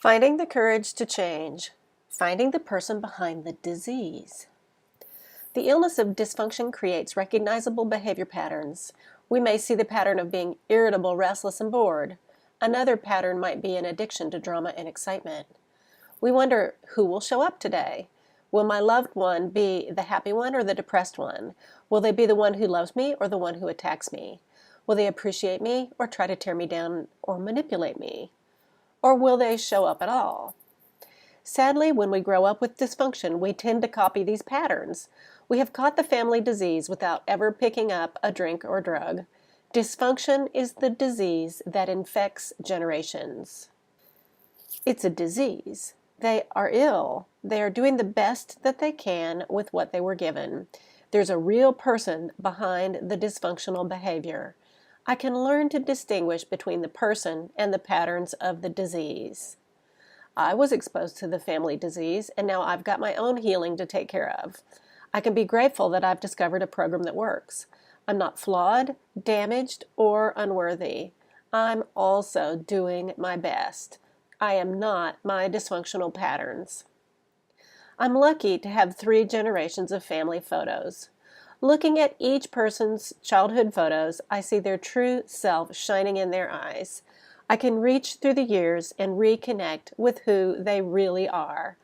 Finding the courage to change. Finding the person behind the disease. The illness of dysfunction creates recognizable behavior patterns. We may see the pattern of being irritable, restless, and bored. Another pattern might be an addiction to drama and excitement. We wonder, who will show up today? Will my loved one be the happy one or the depressed one? Will they be the one who loves me or the one who attacks me? Will they appreciate me or try to tear me down or manipulate me? Or will they show up at all? Sadly, when we grow up with dysfunction, we tend to copy these patterns. We have caught the family disease without ever picking up a drink or drug. Dysfunction is the disease that infects generations. It's a disease. They are ill. They are doing the best that they can with what they were given. There's a real person behind the dysfunctional behavior. I can learn to distinguish between the person and the patterns of the disease. I was exposed to the family disease, and now I've got my own healing to take care of. I can be grateful that I've discovered a program that works. I'm not flawed, damaged, or unworthy. I'm also doing my best. I am not my dysfunctional patterns. I'm lucky to have 3 generations of family photos. Looking at each person's childhood photos, I see their true self shining in their eyes. I can reach through the years and reconnect with who they really are.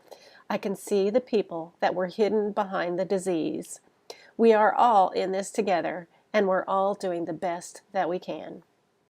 I can see the people that were hidden behind the disease. We are all in this together, and we're all doing the best that we can.